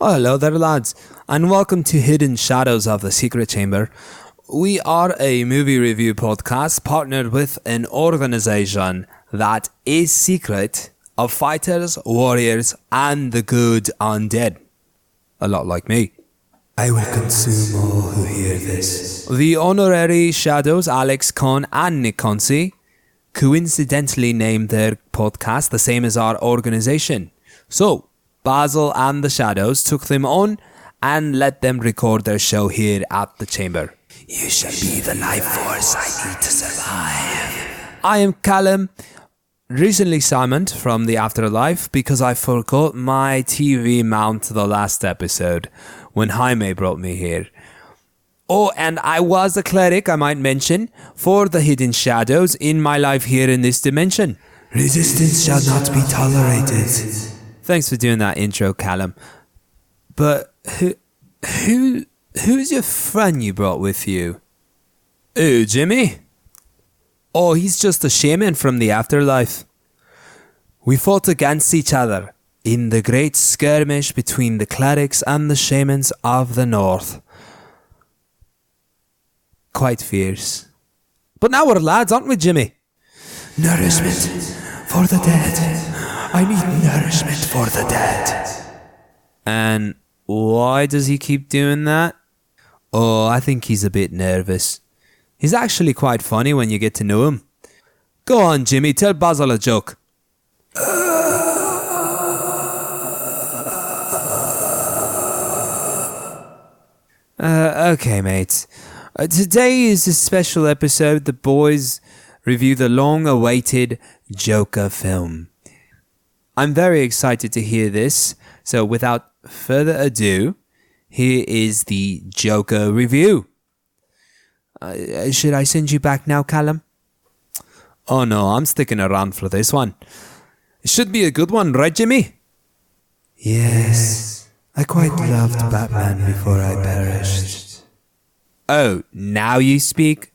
Oh, hello there, lads, and welcome to Hidden Shadows of the Secret Chamber. We are a movie review podcast partnered with an organization that is secret of fighters, warriors, and the good undead. A lot like me. I will consume all who hear this. The honorary shadows Alex Con and Nick Concy coincidentally named their podcast the same as our organization. So, Basil and the Shadows took them on and let them record their show here at the chamber. You shall be the life force I need to survive. I am Callum, recently summoned from the afterlife because I forgot my TV mount the last episode when Jaime brought me here. Oh, and I was a cleric, I might mention, for the Hidden Shadows in my life here in this dimension. Resistance shall not be tolerated. Thanks for doing that intro, Callum. But who's your friend you brought with you? Oh, Jimmy? Oh, he's just a shaman from the afterlife. We fought against each other in the great skirmish between the clerics and the shamans of the north. Quite fierce. But now we're lads, aren't we, Jimmy? Nourishment for the dead. I need nourishment for the dead. And why does he keep doing that? Oh, I think he's a bit nervous. He's actually quite funny when you get to know him. Go on, Jimmy, tell Basil a joke. Okay, mates. Today is a special episode. The boys review the long-awaited Joker film. I'm very excited to hear this. So without further ado, here is the Joker review. Should I send you back now, Callum? Oh no, I'm sticking around for this one. It should be a good one, right, Jimmy? Yes, I quite loved Batman before I perished. Oh, now you speak?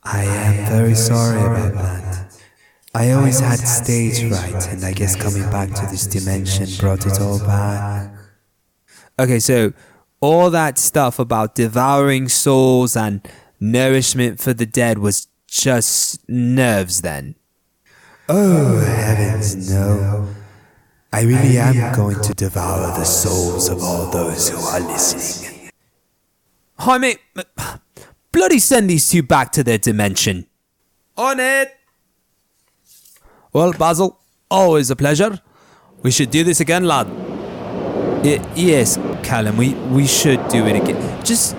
I am very sorry about that. I always had stage fright, and I guess coming back to this dimension brought it all back. Okay, so all that stuff about devouring souls and nourishment for the dead was just nerves then? Oh, heavens, no. I really am going to devour the souls of all those who are listening. Jaime, bloody send these two back to their dimension. On it! Well, Basil, always a pleasure. We should do this again, lad. Yes, Callum, we should do it again. Just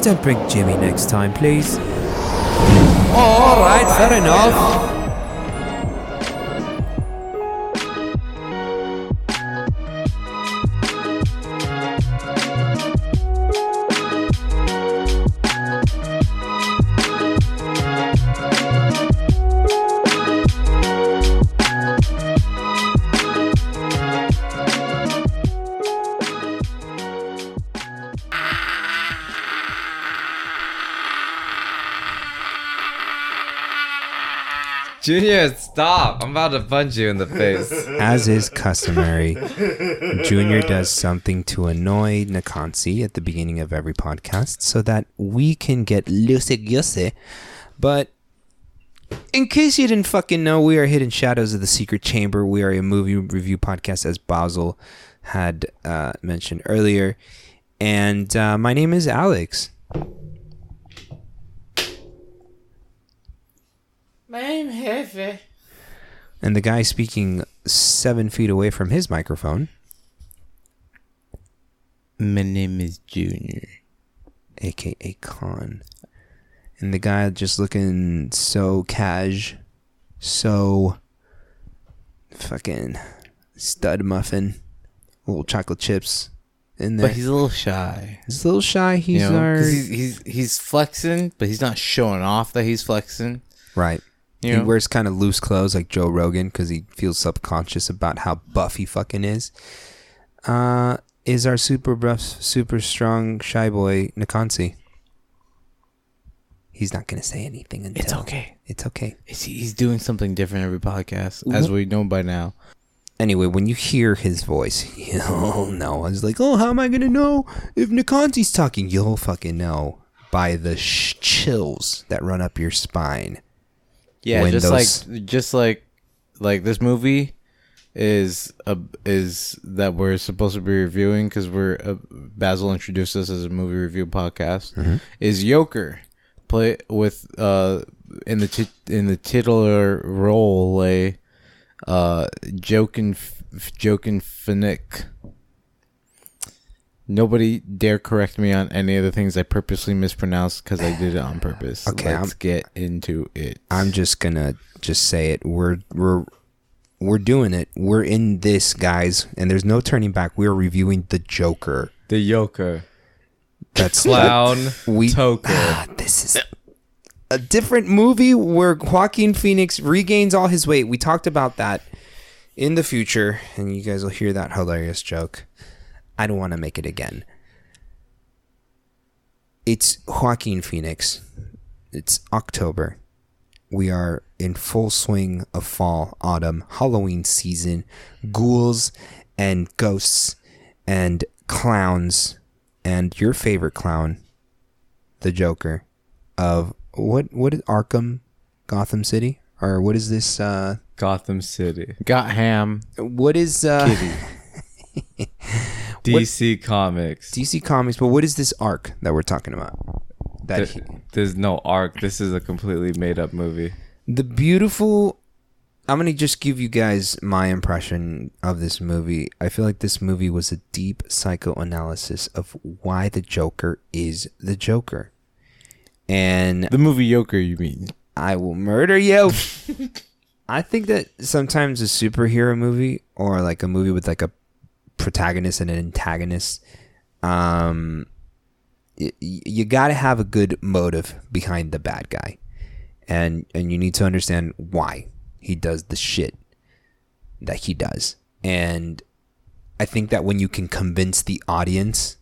don't bring Jimmy next time, please. All right, fair enough. Junior, stop! I'm about to punch you in the face. As is customary, Junior does something to annoy Nakansi at the beginning of every podcast so that we can get loosey-goosey. But in case you didn't fucking know, we are Hidden Shadows of the Secret Chamber. We are a movie review podcast, as Basil had mentioned earlier. And my name is Alex. My name is Hefe. And the guy speaking 7 feet away from his microphone. My name is Junior. A.K.A. Con. And the guy just looking so cash. So fucking stud muffin. Little chocolate chips in there. But he's a little shy. He's a little shy. He's our... 'cause he's flexing, but he's not showing off that he's flexing. Right. You He know? wears kind of loose clothes like Joe Rogan because he feels subconscious about how buff he fucking is. Is our super buff, super strong shy boy Nakansi. He's not going to say anything until... It's okay. It's okay. He's doing something different every podcast, as we know by now. Anyway, when you hear his voice, you'll know. I was like, oh, how am I going to know if Nikonzi's talking? You'll fucking know by the chills that run up your spine. Yeah, when just like this movie is that we're supposed to be reviewing because we're Basil introduced us as a movie review podcast. Is Joker play with in the titular role Joaquin Phoenix. Nobody dare correct me on any of the things I purposely mispronounced because I did it on purpose. Okay, let's get into it. I'm just gonna say it. We're doing it. We're in this, guys, and there's no turning back. We're reviewing the Joker. The Joker. That's Clown Toker. This is a different movie where Joaquin Phoenix regains all his weight. We talked about that in the future, and you guys will hear that hilarious joke. I don't want to make it again. It's Joaquin Phoenix. It's October. We are in full swing of fall, autumn, Halloween season, ghouls and ghosts and clowns, and your favorite clown, the Joker, of what is Arkham, Gotham City, or what is this? Gotham City. Gotham. What is Kitty. DC Comics. DC Comics? But what is this arc that we're talking about? There's no arc. This is a completely made up movie. The beautiful. I'm going to just give you guys my impression of this movie. I feel like this movie was a deep psychoanalysis of why the Joker is the Joker. And The movie Joker, you mean? I will murder you. I think that sometimes a superhero movie or like a movie with like a protagonist and an antagonist, you got to have a good motive behind the bad guy. And you need to understand why he does the shit that he does. And I think that when you can convince the audience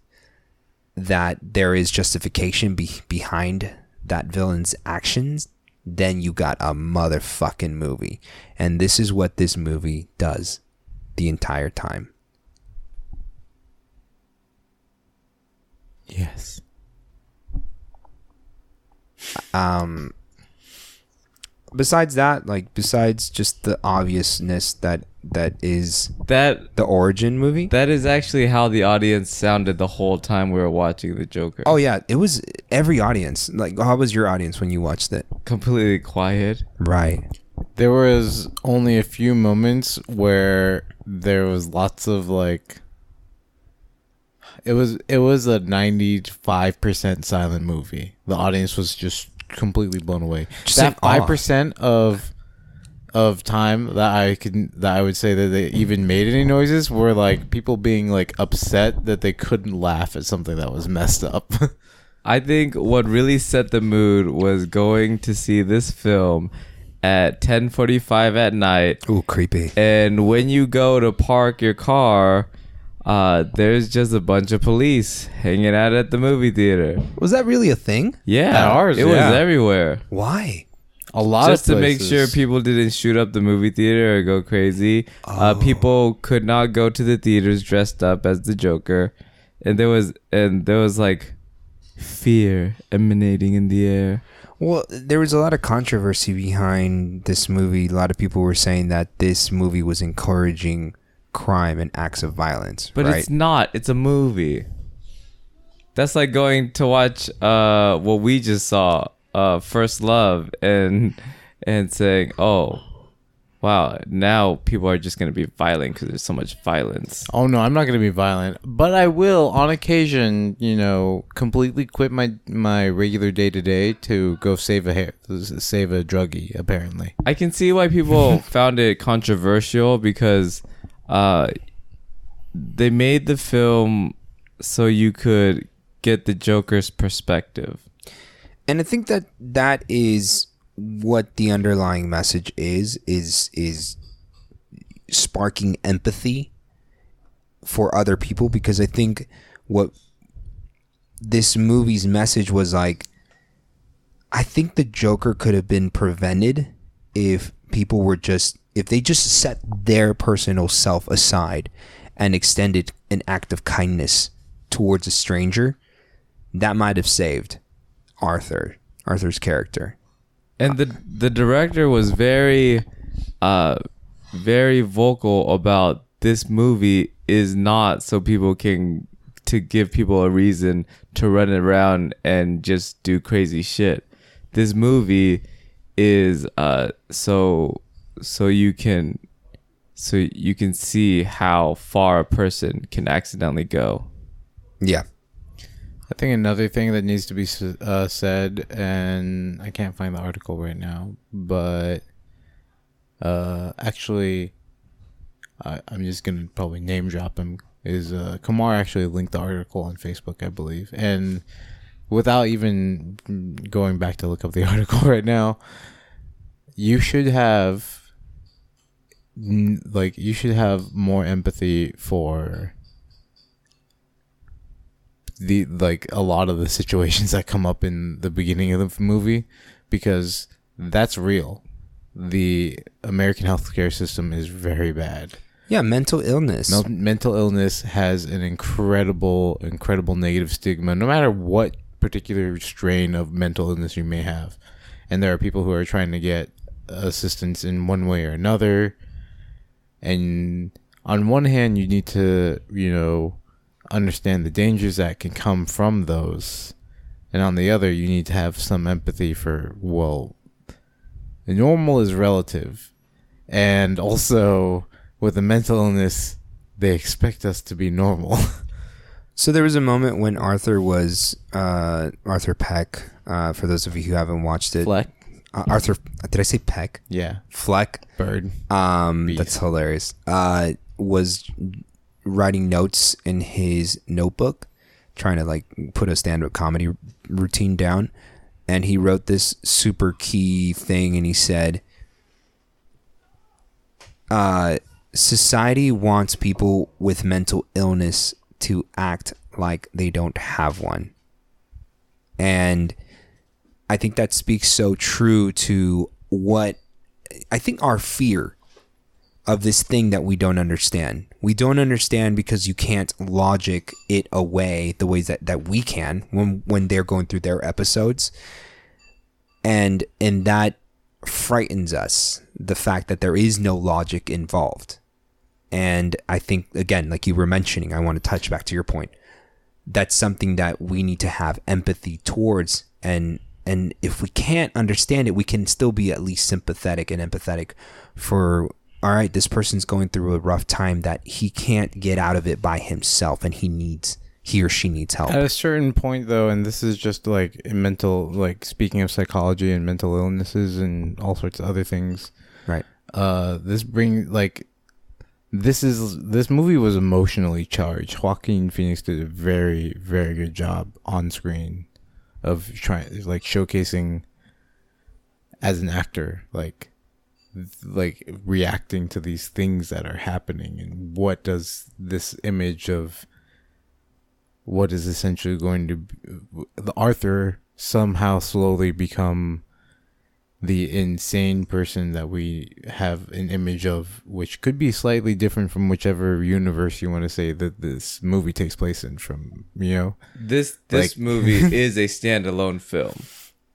that there is justification behind that villain's actions, then you got a motherfucking movie. And this is what this movie does the entire time. Yes. Besides that, like besides just the obviousness that is That the origin movie. that is actually how the audience sounded the whole time we were watching the Joker. Oh yeah, it was every audience. Like, how was your audience when you watched it? Completely quiet. Right. There was only a few moments where there was lots of like. It was a 95% silent movie. The audience was just completely blown away. Just that in awe. 5% of time that I would say that they even made any noises were like people being like upset that they couldn't laugh at something that was messed up. I think what really set the mood was going to see this film at 10:45 at night. Ooh, creepy. And when you go to park your car, there's just a bunch of police hanging out at the movie theater. Was that really a thing? Yeah, At ours, it was yeah. everywhere. Why? A lot Just of to make places. sure people didn't shoot up the movie theater or go crazy. People could not go to the theaters dressed up as the Joker, and there was like fear emanating in the air. Well, there was a lot of controversy behind this movie. A lot of people were saying that this movie was encouraging crime and acts of violence. But right? it's not. It's a movie. That's like going to watch what we just saw, First Love, and saying, "Oh, wow, now people are just gonna be violent because there's so much violence." Oh no, I'm not going to be violent, but I will on occasion, completely quit my regular day to day to go save a druggie. Apparently, I can see why people found it controversial because they made the film so you could get the Joker's perspective. And I think that is what the underlying message is sparking empathy for other people, because I think what this movie's message was like, I think the Joker could have been prevented if people were just if they just set their personal self aside and extended an act of kindness towards a stranger, that might have saved Arthur's character. And the director was very very vocal about this movie is not so people can to give people a reason to run around and just do crazy shit. This movie is so you can see how far a person can accidentally go. Yeah. I think another thing that needs to be said, and I can't find the article right now, but actually, I'm just gonna probably name drop him. Is Kumar actually linked the article on Facebook, I believe, and without even going back to look up the article right now, you should have more empathy for a lot of the situations that come up in the beginning of the movie, because that's real. The American healthcare system is very bad. Yeah, mental illness. Mental illness has an incredible negative stigma, no matter what particular strain of mental illness you may have. And there are people who are trying to get assistance in one way or another. And on one hand, you need to, understand the dangers that can come from those. And on the other, you need to have some empathy for, well, the normal is relative. And also, with a mental illness, they expect us to be normal. So there was a moment when Arthur was Arthur Peck. For those of you who haven't watched it, Fleck. Arthur. Did I say Peck? Yeah. Fleck. Bird. That's hilarious. Was writing notes in his notebook, trying to put a stand-up comedy routine down, and he wrote this super key thing, and he said, society wants people with mental illness to act like they don't have one. And I think that speaks so true to what I think our fear of this thing that we don't understand. We don't understand because you can't logic it away the ways that we can when they're going through their episodes. And that frightens us, the fact that there is no logic involved. And I think, again, like you were mentioning, I want to touch back to your point. That's something that we need to have empathy towards. And if we can't understand it, we can still be at least sympathetic and empathetic for, all right, this person's going through a rough time that he can't get out of it by himself, and he or she needs help. At a certain point, though, and this is just speaking of psychology and mental illnesses and all sorts of other things. Right. This movie was emotionally charged. Joaquin Phoenix did a very, very good job on screen of showcasing as an actor, reacting to these things that are happening, and what does this image of what is essentially going to the Arthur somehow slowly become the insane person that we have an image of, which could be slightly different from whichever universe you want to say that this movie takes place in. This movie is a standalone film.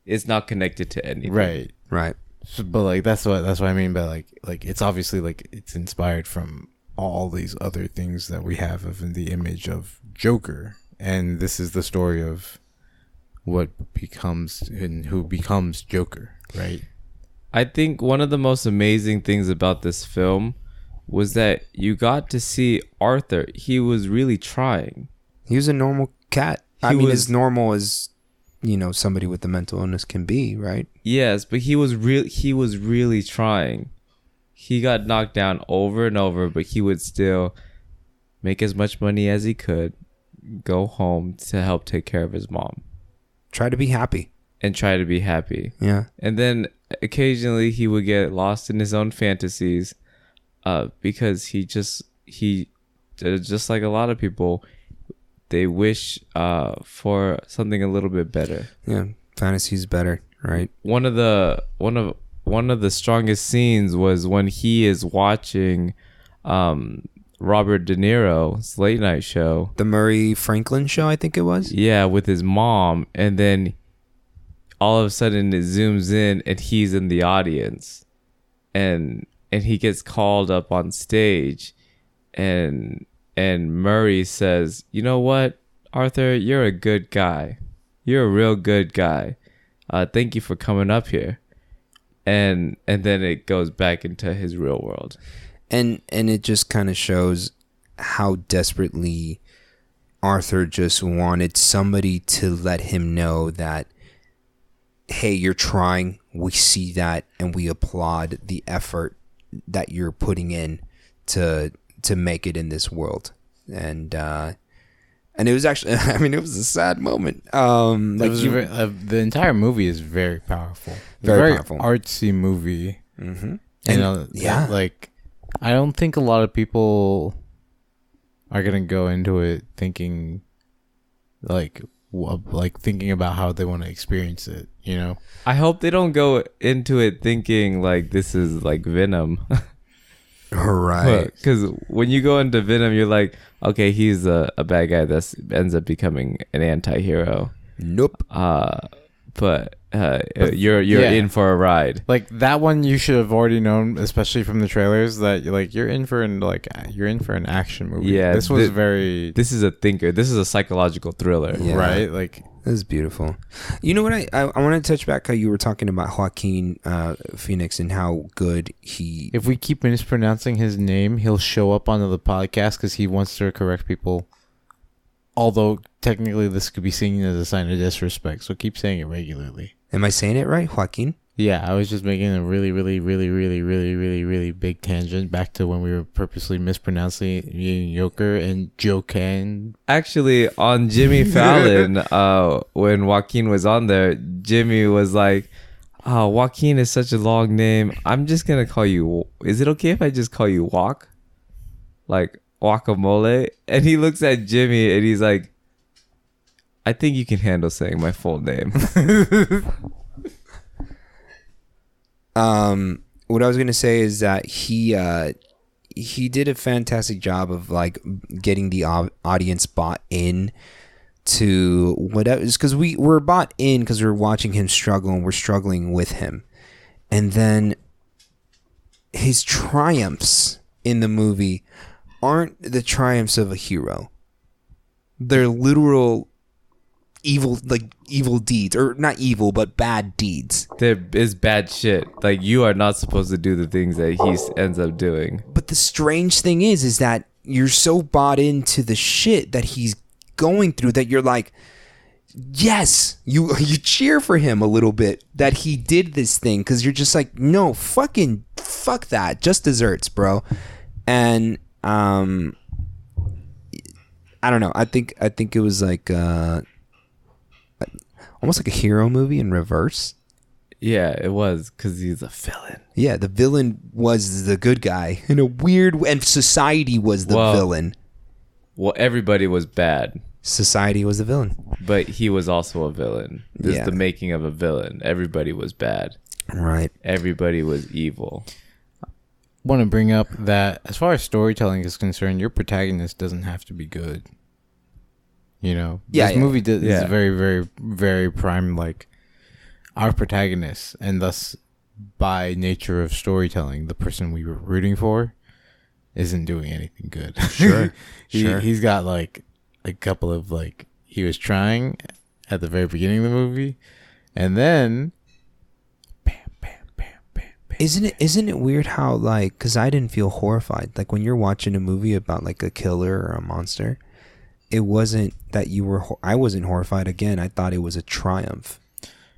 It's not connected to anything. Right. So, but that's what I mean by it's obviously it's inspired from all these other things that we have of the image of Joker, and this is the story of what becomes and who becomes Joker, right? I think one of the most amazing things about this film was that you got to see Arthur. He was really trying. He was a normal cat. As normal as somebody with a mental illness can be, right? Yes, but he was really trying. He got knocked down over and over, but he would still make as much money as he could, go home to help take care of his mom. Try to be happy. Yeah. And then occasionally he would get lost in his own fantasies, because he just like a lot of people, they wish for something a little bit better. Yeah, fantasy's better, right? One of the strongest scenes was when he is watching Robert De Niro's late night show. The Murray Franklin show, I think it was. Yeah, with his mom, and then all of a sudden it zooms in and he's in the audience, and he gets called up on stage, and Murray says, "You know what, Arthur, you're a good guy. You're a real good guy. Thank you for coming up here." And then it goes back into his real world. And it just kind of shows how desperately Arthur just wanted somebody to let him know that, hey, you're trying. We see that, and we applaud the effort that you're putting in to make it in this world. And it was actually, I mean, it was a sad moment. The entire movie is very powerful. Very powerful. Artsy movie. Mm-hmm. You know, yeah. Like, I don't think a lot of people are gonna go into it thinking, like thinking about how they want to experience it. You know. I hope they don't go into it thinking like this is like Venom. Right. Because when you go into Venom, you're like, okay, he's a bad guy that ends up becoming an anti-hero. Nope. But you're in for a ride. Like that one, you should have already known, especially from the trailers, that you're in for an action movie. Yeah, this was very. This is a thinker. This is a psychological thriller. Yeah. Right. Like This is beautiful. You know what? I want to touch back how you were talking about Joaquin Phoenix and how good he. if we keep mispronouncing his name, he'll show up on the podcast because he wants to correct people. Although technically this could be seen as a sign of disrespect, so keep saying it regularly. Am I saying it right, Joaquin? Yeah, I was just making a really, really, really, really, really, really, really big tangent back to when we were purposely mispronouncing Joker and Joken. Actually, on Jimmy Fallon, when Joaquin was on there, Jimmy was like, "Oh, Joaquin is such a long name. I'm just gonna call you. Is it okay if I just call you Walk? Like guacamole?" And he looks at Jimmy and he's like, "I think you can handle saying my full name." What I was gonna say is that he did a fantastic job of like getting the audience bought in to whatever, because we're bought in because we're watching him struggle and we're struggling with him, and then his triumphs in the movie aren't the triumphs of a hero. They're literal evil deeds, or not evil, but bad deeds. There is bad shit. Like, you are not supposed to do the things that he ends up doing. But the strange thing is that you're so bought into the shit that he's going through that you're like, yes, you cheer for him a little bit that he did this thing, because you're just like, no, fuck that, just desserts, bro. And I don't know. I think it was like almost like a hero movie in reverse. Yeah, it was, because he's a villain. Yeah, the villain was the good guy in a weird way, and society was the villain. Well, everybody was bad. Society was the villain. But he was also a villain. This is the making of a villain. Everybody was bad. Right. Everybody was evil. Want to bring up that as far as storytelling is concerned, your protagonist doesn't have to be good. You know, this movie is very, very, very prime, like our protagonist, and thus by nature of storytelling, the person we were rooting for isn't doing anything good. Sure. He's got like a couple of like, he was trying at the very beginning of the movie, and then bam, bam, bam, bam, bam. Isn't it weird how, like, because I didn't feel horrified, like when you're watching a movie about like a killer or a monster, it wasn't that I wasn't horrified. Again, I thought it was a triumph.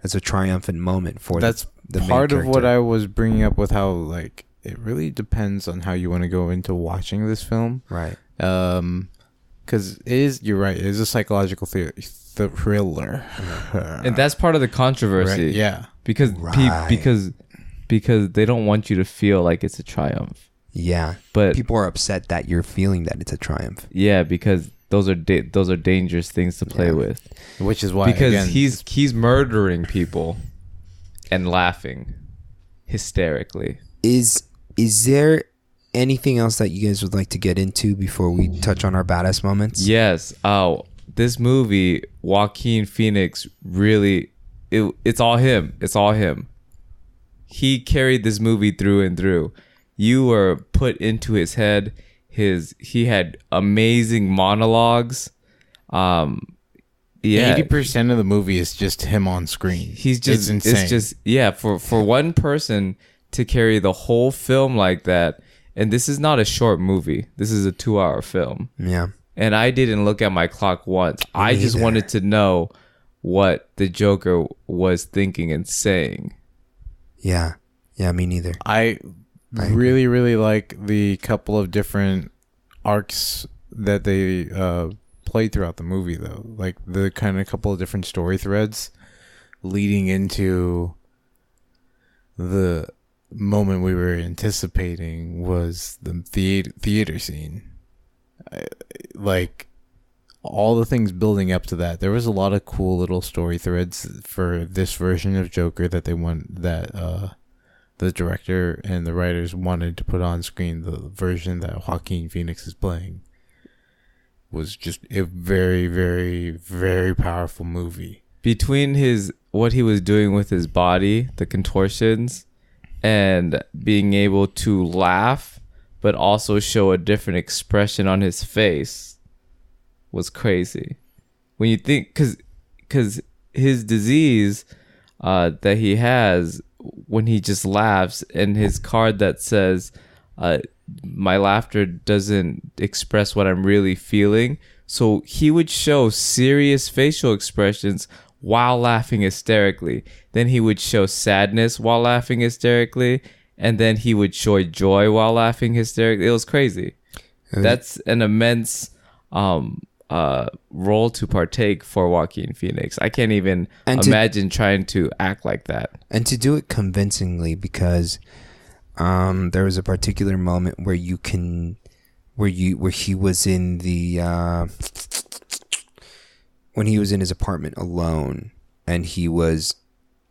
It's a triumphant moment for that's the main part of what character. I was bringing up with how, like, it really depends on how you want to go into watching this film. Right. Because you're right, it is a psychological thriller. And that's part of the controversy. Right, yeah. Because because they don't want you to feel like it's a triumph. Yeah. But people are upset that you're feeling that it's a triumph. Yeah, because those are dangerous things to play with. Which is why, because again, he's murdering people and laughing. hysterically. Is there anything else that you guys would like to get into before we touch on our badass moments? Yes. Oh, this movie, Joaquin Phoenix, really, it's all him. It's all him. He carried this movie through and through. You were put into his head. He had amazing monologues. Yeah, 80% of the movie is just him on screen. he's just it's insane. It's just for one person to carry the whole film like that. And this is not a short movie. This is a 2-hour film. Yeah. And I didn't look at my clock once. I just neither. wanted to know what the Joker was thinking and saying. Yeah. Yeah, me neither. I really, really like the couple of different arcs that they played throughout the movie, though. Like the kind of couple of different story threads leading into the moment we were anticipating was the theater scene. Like all the things building up to that, there was a lot of cool little story threads for this version of Joker that the director and the writers wanted to put on screen. The version that Joaquin Phoenix is playing was just a very, very, very powerful movie. Between what he was doing with his body, the contortions, and being able to laugh but also show a different expression on his face was crazy. When you think, because his disease that he has, when he just laughs, and his card that says my laughter doesn't express what I'm really feeling, so he would show serious facial expressions while laughing hysterically. Then he would show sadness while laughing hysterically, and then he would show joy while laughing hysterically. It was crazy. That's an immense role to partake for Joaquin Phoenix. I can't even imagine trying to act like that. And to do it convincingly, because there was a particular moment where he was in the when he was in his apartment alone and he was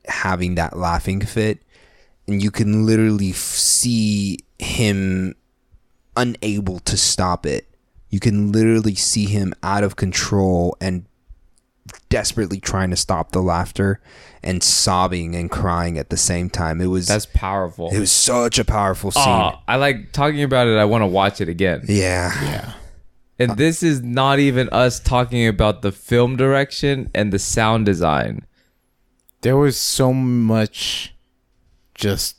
having that laughing fit, and you can literally see him unable to stop it. You can literally see him out of control and desperately trying to stop the laughter and sobbing and crying at the same time. That's powerful. It was such a powerful scene. I like talking about it. I want to watch it again. Yeah. And this is not even us talking about the film direction and the sound design. There was so much just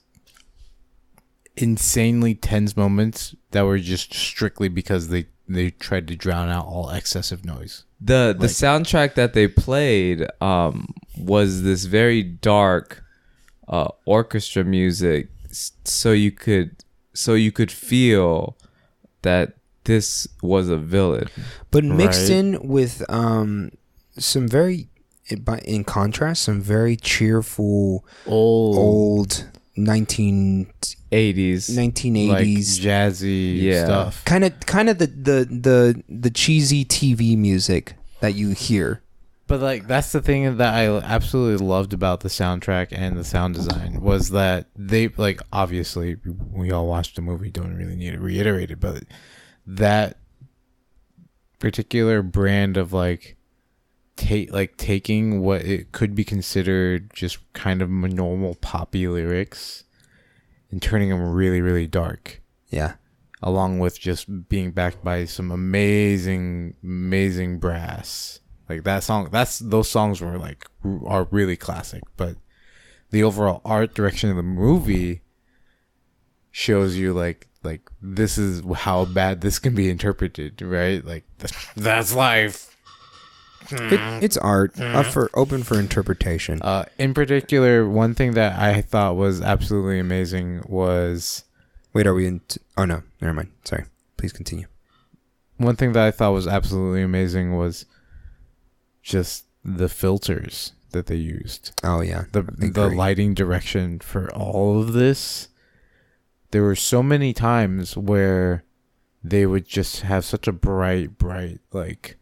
insanely tense moments that were just strictly because they tried to drown out all excessive noise. The soundtrack that they played was this very dark orchestra music, so you could feel that this was a villain, but mixed in with some very, in contrast, some very cheerful old 1980s like jazzy stuff. Kind of the cheesy TV music that you hear. But like that's the thing that I absolutely loved about the soundtrack and the sound design was that they, like, obviously we all watched the movie, don't really need to reiterate it, but that particular brand of taking what it could be considered just kind of normal poppy lyrics and turning them really, really dark. Yeah. Along with just being backed by some amazing brass. Like that song, those songs are really classic, but the overall art direction of the movie shows you like this is how bad this can be interpreted, right? Like that's life. It's art, open for interpretation. In particular, one thing that I thought was absolutely amazing was... Wait, are we in... Oh, no. Never mind. Sorry. Please continue. One thing that I thought was absolutely amazing was just the filters that they used. Oh, yeah. The lighting direction for all of this. There were so many times where they would just have such a bright, like...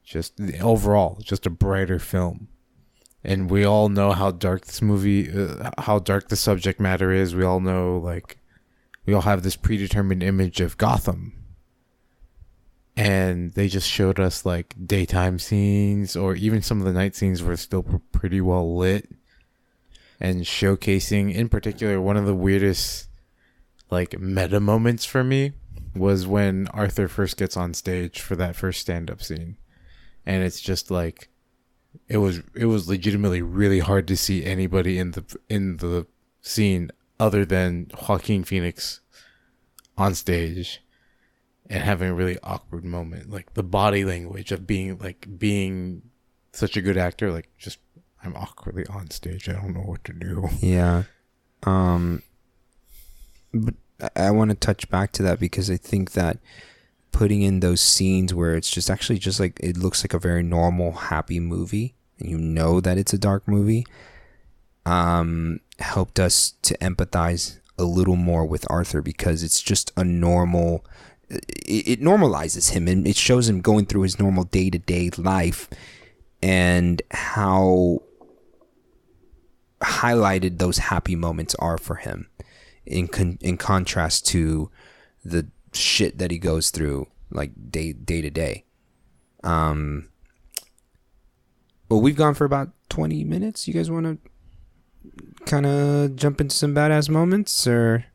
just overall, just a brighter film. and we all know how dark this movie, how dark the subject matter is. We all know, like, we all have this predetermined image of Gotham. And they just showed us like daytime scenes, or even some of the night scenes were still pretty well lit, and showcasing, in particular, one of the weirdest like meta moments for me was when Arthur first gets on stage for that first stand-up scene. And it's just like, it was legitimately really hard to see anybody in the scene other than Joaquin Phoenix on stage and having a really awkward moment. Like the body language of being such a good actor, like, just, I'm awkwardly on stage, I don't know what to do. Yeah. But I want to touch back to that because I think that putting in those scenes where it's just actually just like, it looks like a very normal, happy movie, and you know that it's a dark movie, helped us to empathize a little more with Arthur, because it's just a normal, it normalizes him, and it shows him going through his normal day-to-day life, and how highlighted those happy moments are for him in contrast to the shit that he goes through like day to day. Well, we've gone for about 20 minutes. You guys want to kind of jump into some badass moments, or?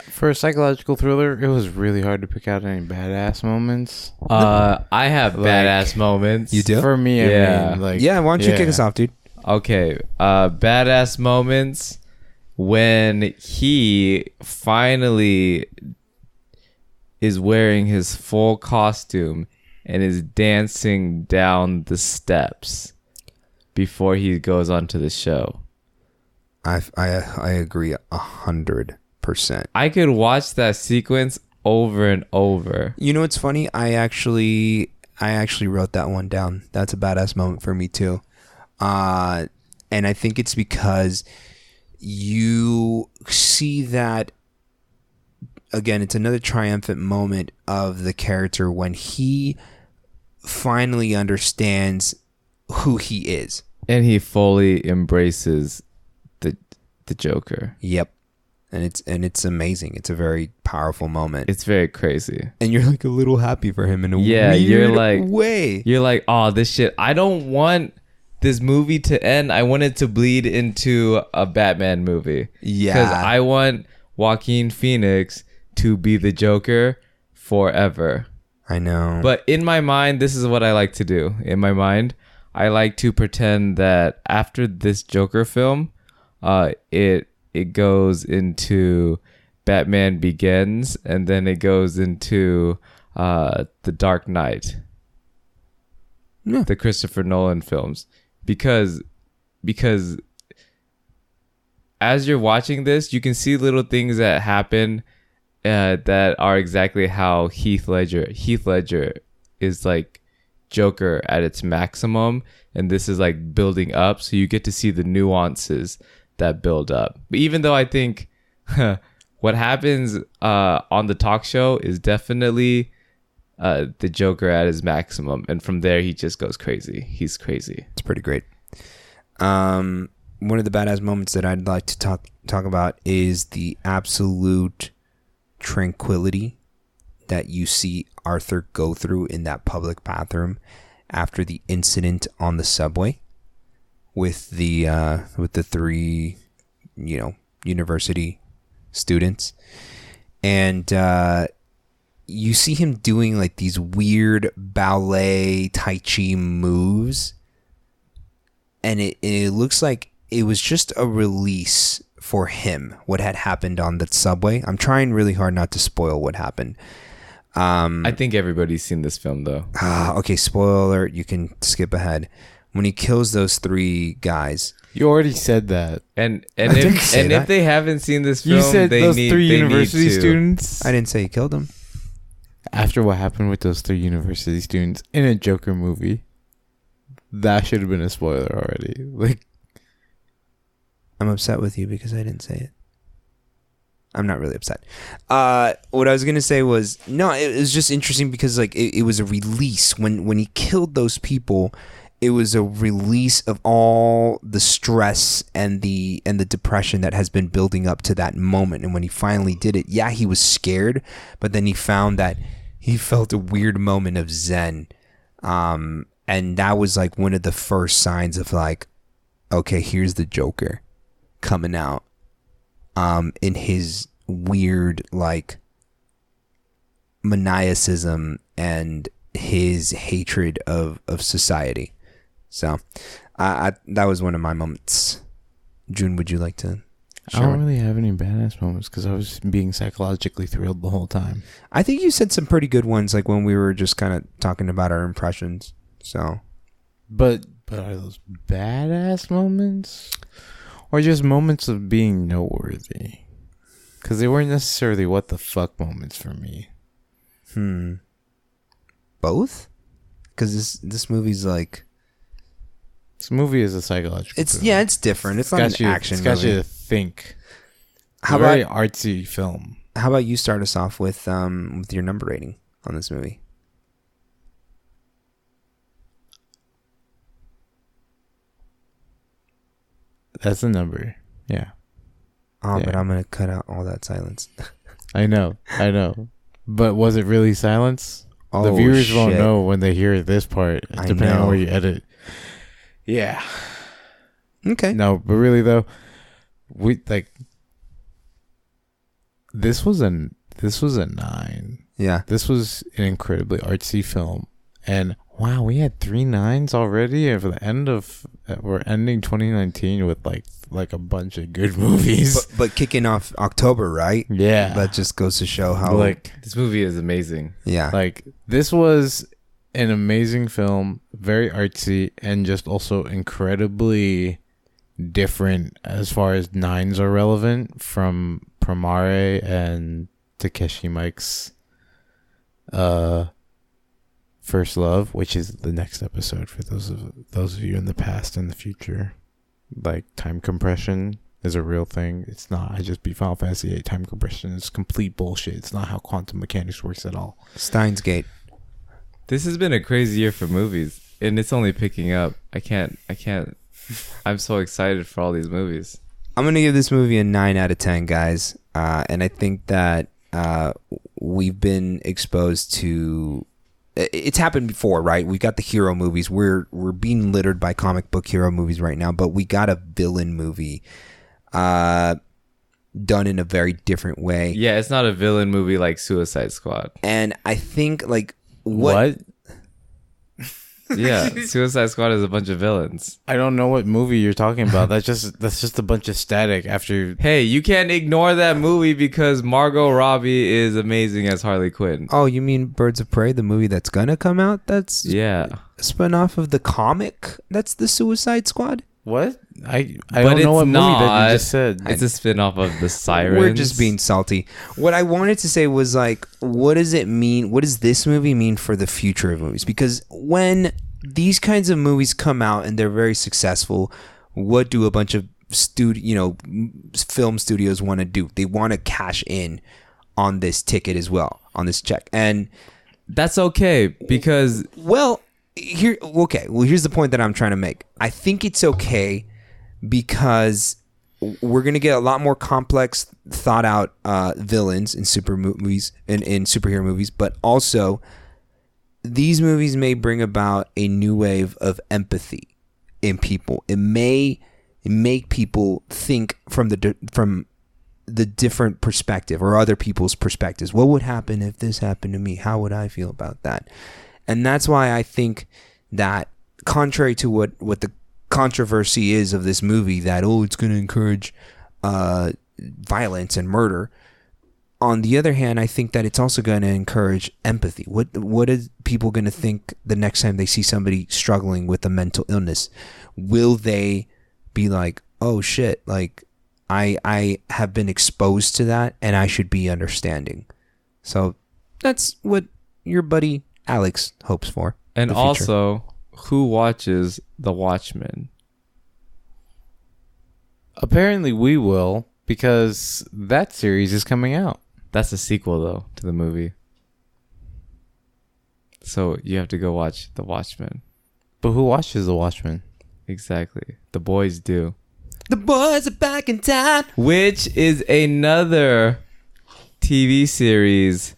For a psychological thriller, it was really hard to pick out any badass moments. I have badass moments. You do? For me, Yeah. I mean, like, Yeah, why don't you kick us off, dude? Okay, badass moments when he finally is wearing his full costume and is dancing down the steps before he goes onto the show. I agree 100%. I could watch that sequence over and over. You know what's funny? I actually wrote that one down. That's a badass moment for me too. And I think it's because you see that, again, it's another triumphant moment of the character when he finally understands who he is. And he fully embraces the Joker. Yep. And it's amazing. It's a very powerful moment. It's very crazy. And you're like a little happy for him in a Yeah, you're weird like- way. You're like, oh, this shit. I don't want this movie to end. I want it to bleed into a Batman movie. Yeah. Because I want Joaquin Phoenix to be the Joker forever. I know. But in my mind, this is what I like to do. In my mind, I like to pretend that after this Joker film, it goes into Batman Begins, and then it goes into The Dark Knight. Yeah. The Christopher Nolan films. Because as you're watching this, you can see little things that happen that are exactly how Heath Ledger is like Joker at its maximum, and this is like building up, so you get to see the nuances that build up. But even though I think what happens on the talk show is definitely the Joker at his maximum, and from there he just goes crazy. He's crazy. It's pretty great. One of the badass moments that I'd like to talk about is the absolute tranquility that you see Arthur go through in that public bathroom after the incident on the subway with the three, university students, and you see him doing like these weird ballet Tai Chi moves, and it looks like it was just a release for him, what had happened on the subway. I'm trying really hard not to spoil what happened. I think everybody's seen this film though. Okay, spoiler alert, you can skip ahead. When he kills those three guys. You already said that. And didn't say that. if they haven't seen this film, You said they those need, three they university need to. students. I didn't say he killed them. After what happened with those three university students in a Joker movie, that should have been a spoiler already. Like, I'm upset with you because I didn't say it. I'm not really upset. What I was gonna say was, no, it was just interesting because like it was a release when he killed those people. it was a release of all the stress and the depression that has been building up to that moment. And when he finally did it, yeah, he was scared, but then he found that he felt a weird moment of zen. And that was like one of the first signs of like, okay, here's the Joker coming out in his weird like maniacism and his hatred of society. So that was one of my moments. June, would you like to I don't really have any badass moments because I was being psychologically thrilled the whole time. I think you said some pretty good ones, like when we were just kind of talking about our impressions. So, but are those badass moments, or just moments of being noteworthy? Because they weren't necessarily what the fuck moments for me. Both? Because this movie's like, this movie is a psychological. It's different. It's not an action movie. It's got you to think. How It's a very about artsy film? How about you start us off with your number rating on this movie? That's the number. Yeah. Oh, Yeah. but I'm gonna cut out all that silence. I know. But was it really silence? Oh, The viewers won't shit. know when they hear this part, I depending know. on where you edit. Yeah. Okay. No, but really though, we like this was a 9. Yeah. This was an incredibly artsy film, and wow, we had 3 9s already. And for the end of, we're ending 2019 with like a bunch of good movies. But kicking off October, right? Yeah, That just goes to show how like This movie is amazing. yeah. like this was an amazing film, very artsy, and just also incredibly different as far as 9s are relevant from Promare and Takeshi Mike's First Love, which is the next episode for those of you in the past and the future. Like, time compression is a real thing. It's not. I just beat Final Fantasy VIII. Time compression is complete bullshit. It's not how quantum mechanics works at all. Steins Gate. This has been a crazy year for movies, and it's only picking up. I can't. I'm so excited for all these movies. I'm gonna give this movie a 9 out of 10, guys. And I think that we've been exposed to. It's happened before, right? We got the hero movies. We're being littered by comic book hero movies right now, but we got a villain movie done in a very different way. Yeah, it's not a villain movie like Suicide Squad. And I think like What? Yeah, Suicide Squad is a bunch of villains. I don't know what movie you're talking about. That's just a bunch of static after. Hey, you can't ignore that movie because Margot Robbie is amazing as Harley Quinn. Oh, you mean Birds of Prey, the movie that's gonna come out? That's Yeah. a spin-off of the comic. That's the Suicide Squad. What? I But don't know what it's movie that not. you just said. It's a spin-off of The Sirens. We're just being salty. What I wanted to say was like, what does it mean? What does this movie mean for the future of movies? Because when these kinds of movies come out and they're very successful, what do a bunch of film studios want to do? They want to cash in on this ticket as well, on this check. And That's okay because here's the point that I'm trying to make. I think it's okay because we're gonna get a lot more complex, thought out villains in superhero movies, but also these movies may bring about a new wave of empathy in people. It may make people think from the different perspective or other people's perspectives. What would happen if this happened to me? How would I feel about that? And that's why I think that, contrary to what the controversy is of this movie, that it's going to encourage violence and murder. On the other hand, I think that it's also going to encourage empathy. What is people going to think the next time they see somebody struggling with a mental illness? Will they be like, oh shit, like I have been exposed to that and I should be understanding? So that's what your buddy Alex hopes for. and the future. also who watches The Watchmen? Apparently, we will, because that series is coming out. That's a sequel though to the movie. So you have to go watch The Watchmen. But who watches The Watchmen? Exactly. The boys do. The boys are back in town. Which is another TV series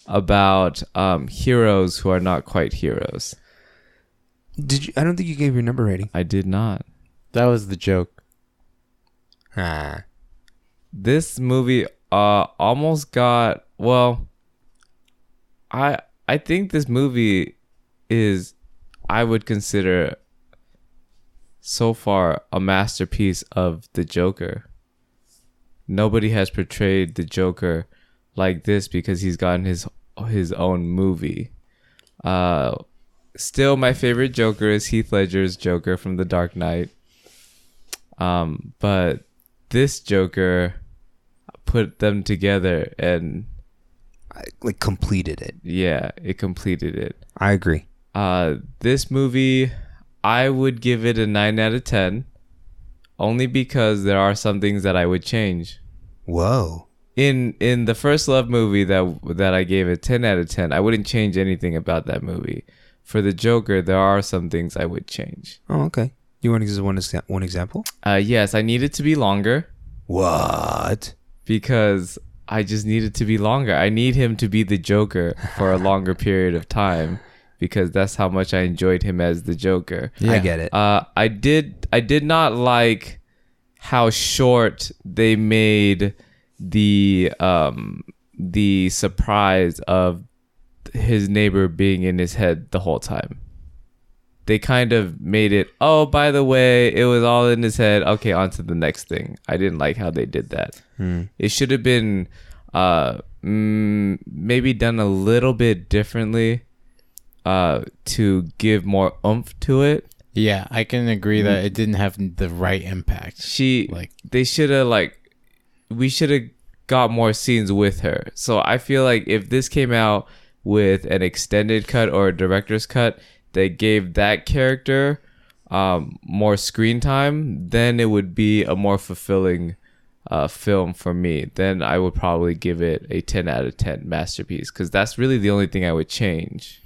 about heroes who are not quite heroes. Did you? I don't think you gave your number rating. I did not. That was the joke. Ah. This movie almost got, well, I think this movie is, I would consider so far a masterpiece of the Joker. Nobody has portrayed the Joker like this because he's gotten his own movie. Still, my favorite Joker is Heath Ledger's Joker from The Dark Knight. But this Joker put them together and I completed it. yeah, it completed it. I agree. This movie, I would give it a 9 out of 10 only because there are some things that I would change. Whoa. In the First Love movie that I gave it 10 out of 10, I wouldn't change anything about that movie. For the Joker, there are some things I would change. Oh, okay. You want to give one example? Yes, I need it to be longer What? because I just need it to be longer. I need him to be the Joker for a longer period of time because that's how much I enjoyed him as the Joker. I get it. I did not like how short they made the surprise of his neighbor being in his head the whole time. They kind of made it, oh, by the way, it was all in his head. Okay, on to the next thing. I didn't like how they did that. It should have been maybe done a little bit differently to give more oomph to it. Yeah, I can agree that it didn't have the right impact. They should have we should have got more scenes with her. So I feel like if this came out with an extended cut or a director's cut that gave that character more screen time, then it would be a more fulfilling film for me. Then I would probably give it a 10 out of 10 masterpiece because that's really the only thing I would change.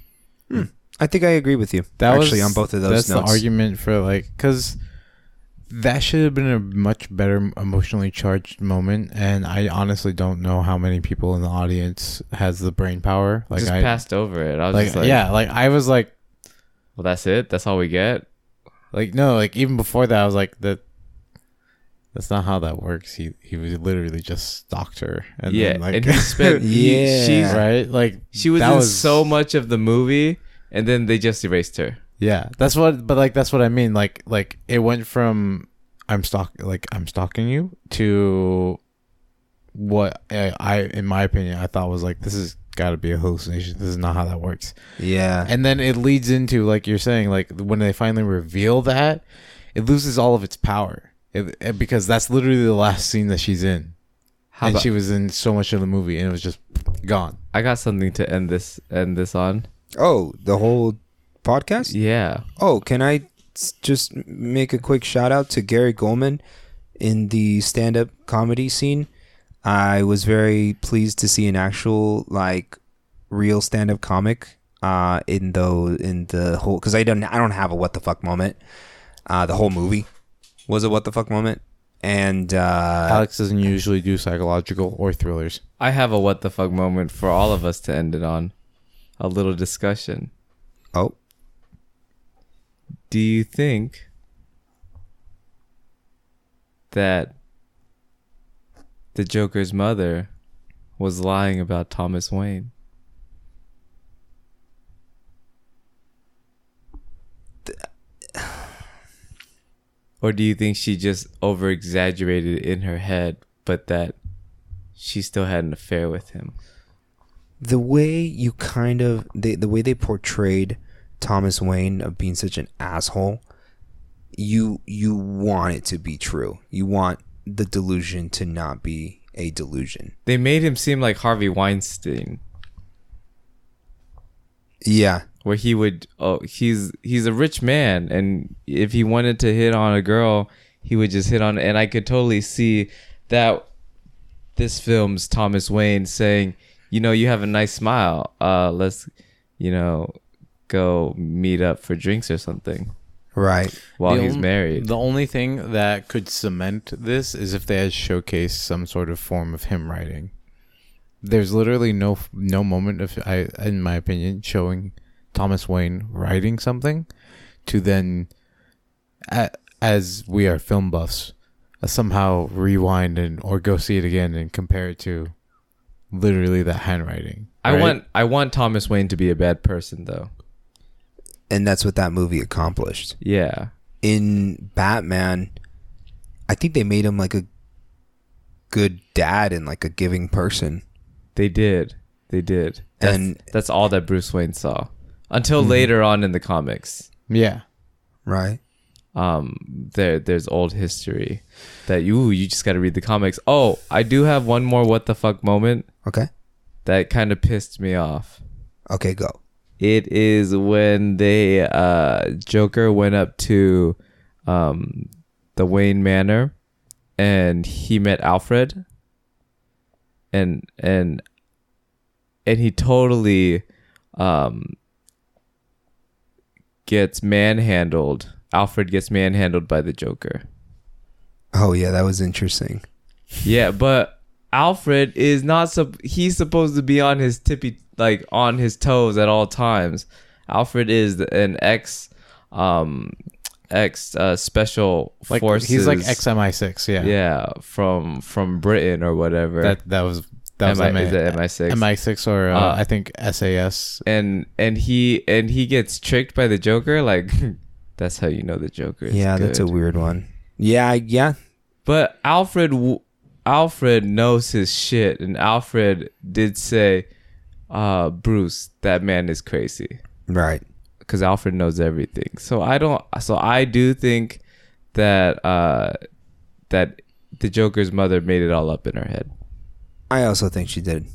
I think I agree with you. On both of those that's notes. the argument for because that should have been a much better emotionally charged moment, and I honestly don't know how many people in the audience has the brain power. I passed over it. I was I was like, well, that's it. That's all we get. Even before that, I was like, that's not how that works. He was literally just stalked her, and then, and he spent she's right. She was in so much of the movie, and then they just erased her. Yeah, that's what I mean. Like it went from I'm stalking you to what I in my opinion I thought was like, this has got to be a hallucination. This is not how that works. Yeah. And then it leads into, like you're saying, like when they finally reveal that, it loses all of its power because that's literally the last scene that she's in. She was in so much of the movie, and it was just gone. I got something to end this on. Oh, the whole podcast? Yeah. Oh, can I just make a quick shout out to Gary Goldman in the stand-up comedy scene? I was very pleased to see an actual real stand-up comic in the whole, because I don't have a what the fuck moment. The whole movie was a what the fuck moment, and Alex doesn't usually do psychological or thrillers. I have a what the fuck moment for all of us to end it on. A little discussion. Oh. Do you think that the Joker's mother was lying about Thomas Wayne? Or do you think she just over-exaggerated in her head, but that she still had an affair with him? The way you the way they portrayed Thomas Wayne of being such an asshole, you want it to be true. You want the delusion to not be a delusion. They made him seem like Harvey Weinstein. Yeah. Where he would, he's a rich man, and if he wanted to hit on a girl, he would just hit on, and I could totally see that this film's Thomas Wayne saying, you have a nice smile. Let's, go meet up for drinks or something Right. while The he's on- married. The only thing that could cement this is if they had showcased some sort of form of him writing. There's literally no moment of, in my opinion, showing Thomas Wayne writing something to then, as we are film buffs, somehow rewind or go see it again and compare it to literally that handwriting. Right? I want Thomas Wayne to be a bad person though. And that's what that movie accomplished. Yeah. In Batman, I think they made him like a good dad and like a giving person. They did. And- That's all that Bruce Wayne saw until later on in the comics. Yeah. Right. There's old history that you just got to read the comics. Oh, I do have one more what the fuck moment Okay. that kind of pissed me off. Okay, go. It is when they Joker went up to the Wayne Manor and he met Alfred and he totally gets manhandled. Alfred gets manhandled by the Joker. Oh yeah, that was interesting. Yeah, but Alfred is not he's supposed to be on his on his toes at all times. Alfred is an ex special Like forces. he's like XMI6, yeah. Yeah, from Britain or whatever. That was is it MI6? MI6 or I think SAS. And he gets tricked by the Joker. Like that's how you know the Joker is Yeah, that's a good. weird one. Yeah. But Alfred knows his shit, and Alfred did say, "Bruce, that man is crazy," Right. because Alfred knows everything. So I do think that that the Joker's mother made it all up in her head I also think she did.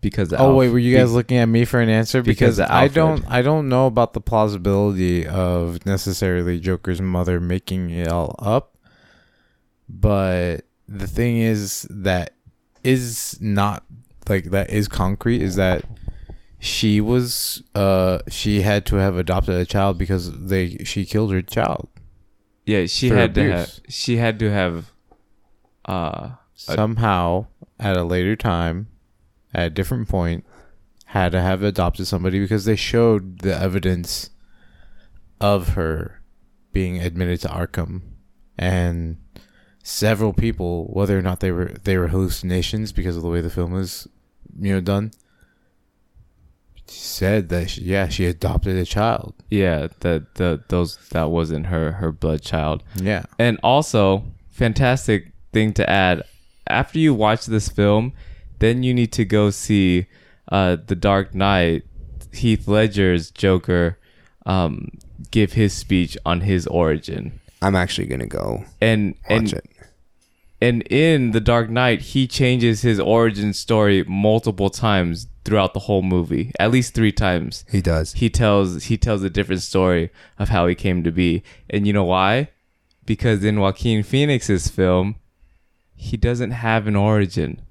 because. Oh wait, were you guys looking at me for an answer? because Because of I Alfred. don't know about the plausibility of necessarily Joker's mother making it all up. But the thing is that is not like that is concrete is that she had to have adopted a child because she killed her child. Yeah, she for had abuse. to have. Somehow at a later time, at a different point, had to have adopted somebody because they showed the evidence of her being admitted to Arkham, and several people, whether or not they were hallucinations because of the way the film is, done, said that she adopted a child. Yeah, that wasn't her blood child. Yeah. And also, fantastic thing to add, after you watch this film, then you need to go see The Dark Knight, Heath Ledger's Joker, give his speech on his origin. I'm actually gonna go And watch it. And in The Dark Knight, he changes his origin story multiple times throughout the whole movie. At least 3 times. He does. He tells a different story of how he came to be. And you know why? Because in Joaquin Phoenix's film, he doesn't have an origin.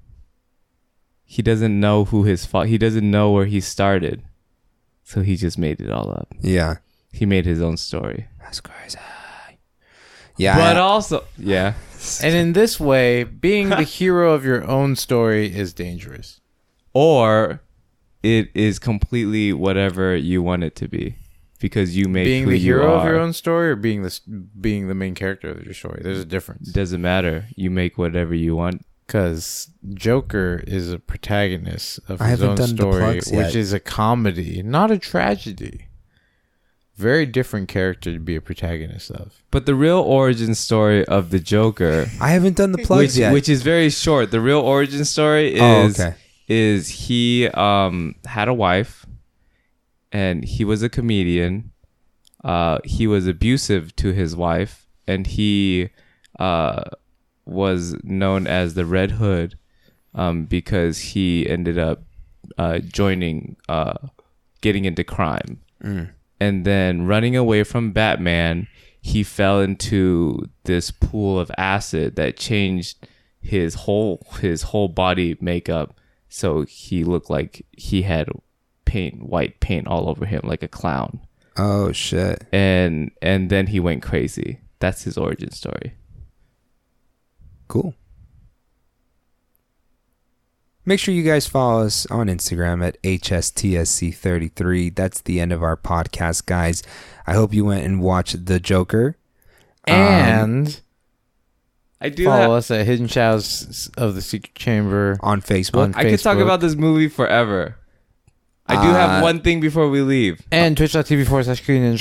He doesn't know he doesn't know where he started. So he just made it all up. Yeah. He made his own story. That's crazy. Yeah. But also, yeah. And in this way, being the hero of your own story is dangerous. Or it is completely whatever you want it to be, because you make Being who the you hero of are. your own story or being the main character of your story. There's a difference. Doesn't matter. You make whatever you want. Because Joker is a protagonist of I his haven't own done the story, plugs yet. which is a comedy, not a tragedy. Very different character to be a protagonist of. But the real origin story of the Joker, I haven't done the plugs yet. which is very short. The real origin story Oh, is he had a wife, and he was a comedian. He was abusive to his wife, and he was known as the Red Hood because he ended up getting into crime. And then running away from Batman, he fell into this pool of acid that changed his whole body makeup, so he looked like he had white paint all over him like a clown. Oh shit. And then he went crazy. That's his origin story. Cool. Make sure you guys follow us on Instagram at HSTSC33. That's the end of our podcast, guys. I hope you went and watched The Joker. And I do follow us at Hidden Shadows of the Secret Chamber on Facebook. I could talk Facebook. about this movie forever. I do have one thing before we leave. and twitch.tv/Korean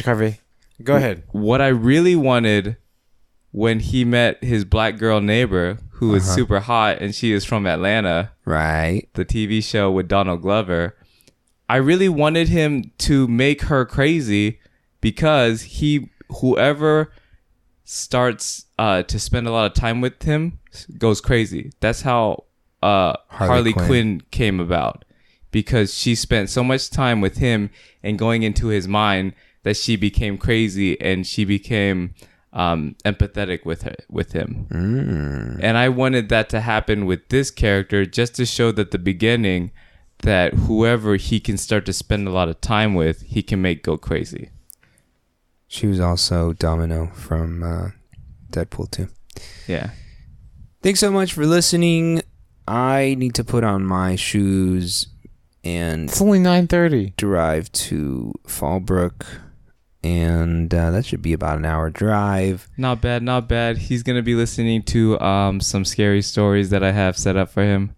Go ahead. What I really wanted when he met his black girl neighbor, who is super hot, and she is from Atlanta, Right. the TV show with Donald Glover, I really wanted him to make her crazy because whoever starts to spend a lot of time with him goes crazy. That's how Harley Quinn came about, because she spent so much time with him and going into his mind that she became crazy and she became empathetic with him. And I wanted that to happen with this character, just to show that the beginning, that whoever he can start to spend a lot of time with, he can make go crazy. She was also Domino from Deadpool 2. Yeah. Thanks so much for listening. I need to put on my shoes and It's only 9:30. drive to Fallbrook, and that should be about an hour drive. Not bad, not bad. He's going to be listening to some scary stories that I have set up for him.